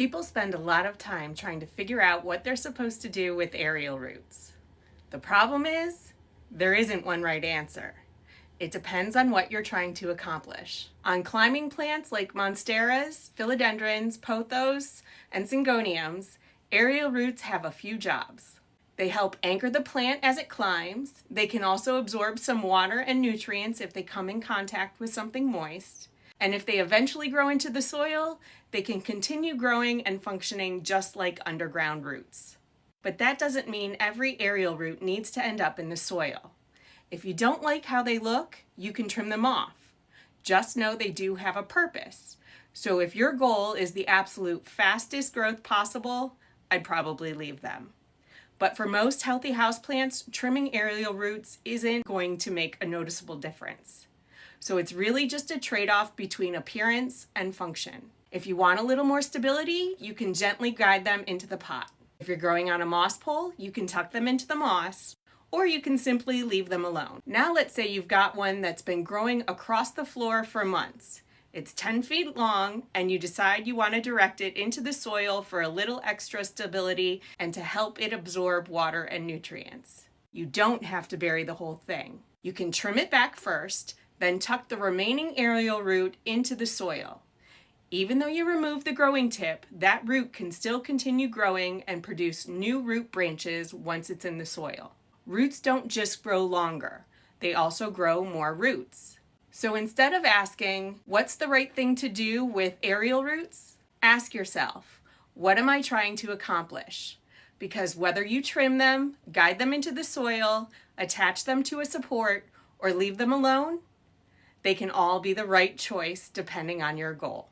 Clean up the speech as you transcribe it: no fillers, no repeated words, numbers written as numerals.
People spend a lot of time trying to figure out what they're supposed to do with aerial roots. The problem is, there isn't one right answer. It depends on what you're trying to accomplish. On climbing plants like monsteras, philodendrons, pothos, and syngoniums, aerial roots have a few jobs. They help anchor the plant as it climbs. They can also absorb some water and nutrients if they come in contact with something moist. And if they eventually grow into the soil, they can continue growing and functioning just like underground roots. But that doesn't mean every aerial root needs to end up in the soil. If you don't like how they look, you can trim them off. Just know they do have a purpose. So if your goal is the absolute fastest growth possible, I'd probably leave them. But for most healthy houseplants, trimming aerial roots isn't going to make a noticeable difference. So it's really just a trade-off between appearance and function. If you want a little more stability, you can gently guide them into the pot. If you're growing on a moss pole, you can tuck them into the moss, or you can simply leave them alone. Now let's say you've got one that's been growing across the floor for months. It's 10 feet long, and you decide you want to direct it into the soil for a little extra stability and to help it absorb water and nutrients. You don't have to bury the whole thing. You can trim it back first, then tuck the remaining aerial root into the soil. Even though you remove the growing tip, that root can still continue growing and produce new root branches once it's in the soil. Roots don't just grow longer, they also grow more roots. So instead of asking, what's the right thing to do with aerial roots? Ask yourself, what am I trying to accomplish? Because whether you trim them, guide them into the soil, attach them to a support, or leave them alone, they can all be the right choice depending on your goal.